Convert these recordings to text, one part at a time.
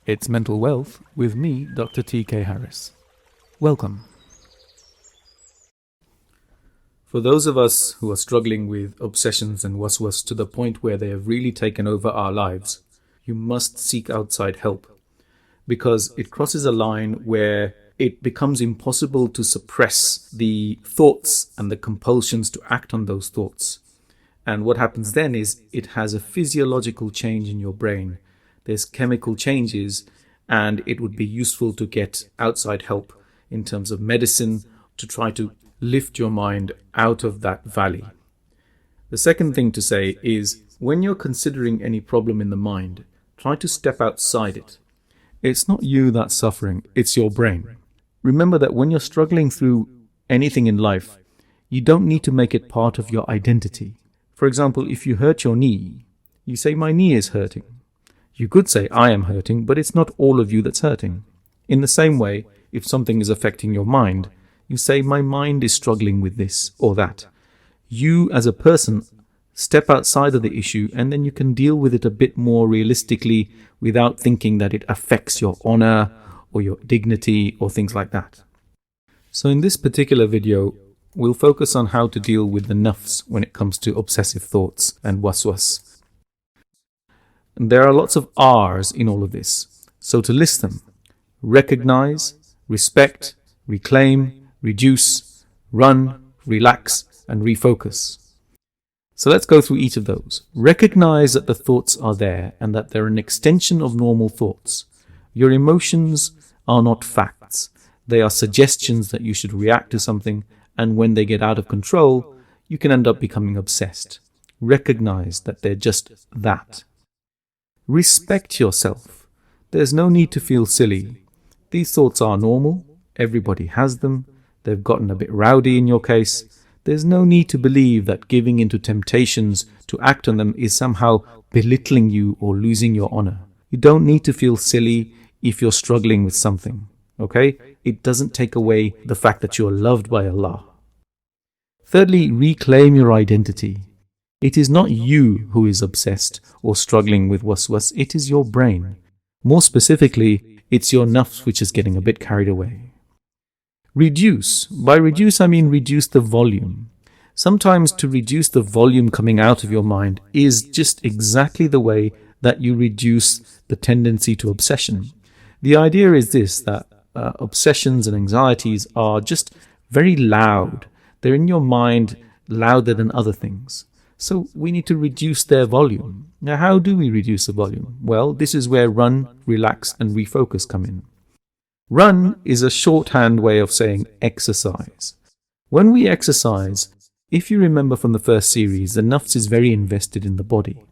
It's Mental Wealth with me, Dr. T.K. Harris. Welcome. For those of us who are struggling with obsessions and waswas to the point where they have really taken over our lives, you must seek outside help, because it crosses a line where it becomes impossible to suppress the thoughts and the compulsions to act on those thoughts. And what happens then is it has a physiological change in your brain. There's chemical changes, and it would be useful to get outside help in terms of medicine to try to lift your mind out of that valley. The second thing to say is, when you're considering any problem in the mind, try to step outside it. It's not you that's suffering, it's your brain. Remember that when you're struggling through anything in life, you don't need to make it part of your identity. For example, if you hurt your knee, you say, my knee is hurting. You could say, I am hurting, but it's not all of you that's hurting. In the same way, if something is affecting your mind, you say, my mind is struggling with this or that. You as a person step outside of the issue, and then you can deal with it a bit more realistically without thinking that it affects your honor or your dignity or things like that. So in this particular video, we'll focus on how to deal with the nafs when it comes to obsessive thoughts and waswas. And there are lots of R's in all of this. So to list them: recognize, respect, reclaim, reduce, run, relax, and refocus. So let's go through each of those. Recognize that the thoughts are there and that they're an extension of normal thoughts. Your emotions are not facts. They are suggestions that you should react to something, and when they get out of control, you can end up becoming obsessed. Recognize that they're just that. Respect yourself. There's no need to feel silly. These thoughts are normal. Everybody has them. They've gotten a bit rowdy in your case. There's no need to believe that giving into temptations to act on them is somehow belittling you or losing your honor. You don't need to feel silly if you're struggling with something. Okay? It doesn't take away the fact that you are loved by Allah. Thirdly, reclaim your identity. It is not you who is obsessed or struggling with waswas, it is your brain. More specifically, it's your nafs which is getting a bit carried away. Reduce. By reduce, I mean reduce the volume. Sometimes to reduce the volume coming out of your mind is just exactly the way that you reduce the tendency to obsession. The idea is this, that obsessions and anxieties are just very loud. They're in your mind louder than other things. So we need to reduce their volume. Now, how do we reduce the volume? Well, this is where run, relax, and refocus come in. Run is a shorthand way of saying exercise. When we exercise, if you remember from the first series, the nafs is very invested in the body.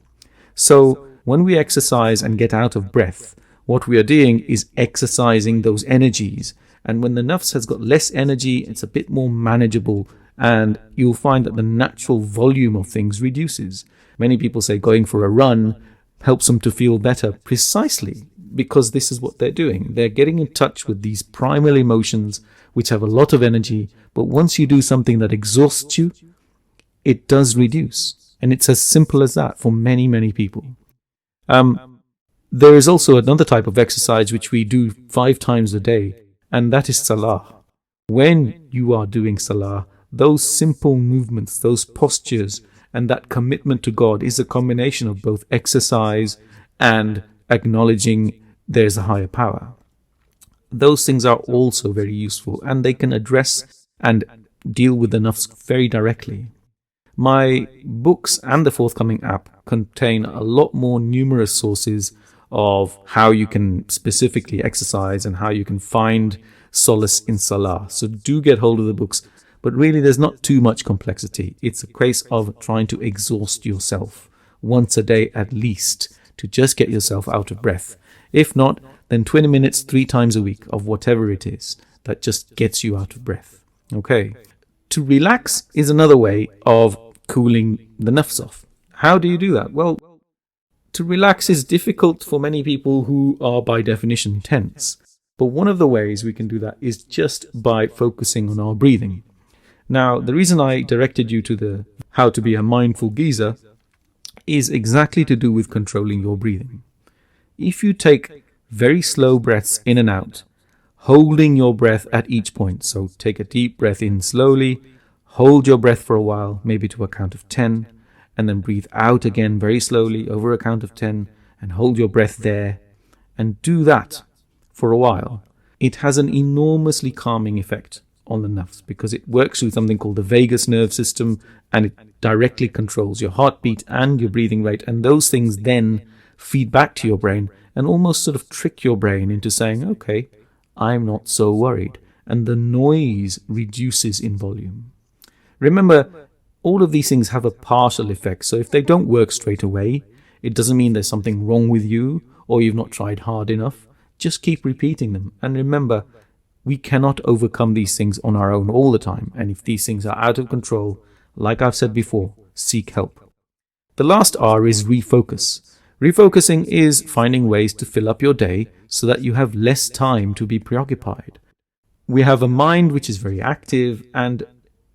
So when we exercise and get out of breath, what we are doing is exercising those energies. And when the nafs has got less energy, it's a bit more manageable, and you'll find that the natural volume of things reduces. Many people say going for a run helps them to feel better, precisely because this is what they're doing. They're getting in touch with these primal emotions which have a lot of energy, but once you do something that exhausts you, it does reduce. And it's as simple as that for many, many people. There is also another type of exercise which we do 5 times a day, and that is salaah. When you are doing salaah, those simple movements, those postures, and that commitment to God is a combination of both exercise and acknowledging there's a higher power. Those things are also very useful, and they can address and deal with the nafs very directly. My books and the forthcoming app contain a lot more numerous sources of how you can specifically exercise and how you can find solace in salaah. So do get hold of the books. But really, there's not too much complexity. It's a case of trying to exhaust yourself once a day at least to just get yourself out of breath. If not, then 20 minutes 3 times a week of whatever it is that just gets you out of breath. Okay. To relax is another way of cooling the nafs off. How do you do that? Well, to relax is difficult for many people who are by definition tense. But one of the ways we can do that is just by focusing on our breathing. Now, the reason I directed you to the how to be a mindful geezer is exactly to do with controlling your breathing. If you take very slow breaths in and out, holding your breath at each point. So take a deep breath in slowly, hold your breath for a while, maybe to a count of 10, and then breathe out again very slowly over a count of 10, and hold your breath there, and do that for a while. It has an enormously calming effect on the nafs because it works through something called the vagus nerve system, and it directly controls your heartbeat and your breathing rate, and those things then feed back to your brain and almost sort of trick your brain into saying, okay, I'm not so worried, and the noise reduces in volume. Remember, all of these things have a partial effect, so if they don't work straight away, it doesn't mean there's something wrong with you or you've not tried hard enough. Just keep repeating them, and remember, we cannot overcome these things on our own all the time, and if these things are out of control, like I've said before, seek help. The last R is refocus. Refocusing is finding ways to fill up your day so that you have less time to be preoccupied. We have a mind which is very active, and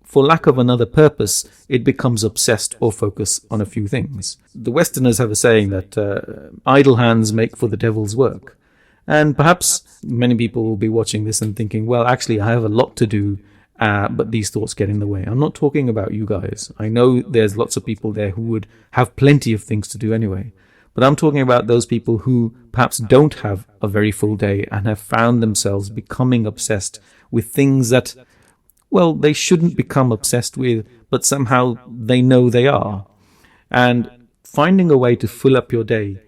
for lack of another purpose, it becomes obsessed or focused on a few things. The Westerners have a saying that idle hands make for the devil's work. And perhaps many people will be watching this and thinking, well, actually, I have a lot to do, but these thoughts get in the way. I'm not talking about you guys. I know there's lots of people there who would have plenty of things to do anyway. But I'm talking about those people who perhaps don't have a very full day and have found themselves becoming obsessed with things that, well, they shouldn't become obsessed with, but somehow they know they are. And finding a way to fill up your day,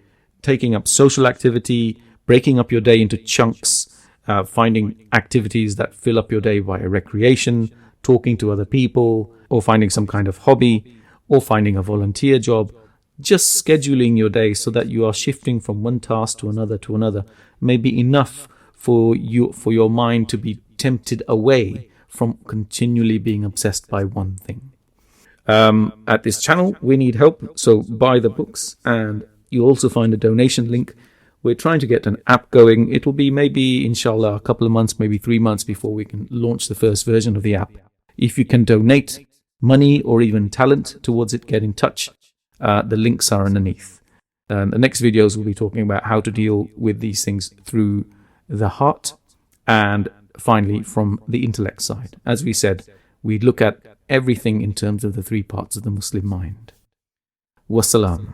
taking up social activity, breaking up your day into chunks, finding activities that fill up your day via recreation, talking to other people, or finding some kind of hobby, or finding a volunteer job, just scheduling your day so that you are shifting from one task to another may be enough for your mind to be tempted away from continually being obsessed by one thing. At this channel, we need help, so buy the books, and you'll also find a donation link. We're trying to get an app going. It will be maybe, inshallah, a couple of months, maybe 3 months before we can launch the first version of the app. If you can donate money or even talent towards it, get in touch. The links are underneath. The next videos will be talking about how to deal with these things through the heart and finally from the intellect side. As we said, we look at everything in terms of the 3 parts of the Muslim mind. Wassalam.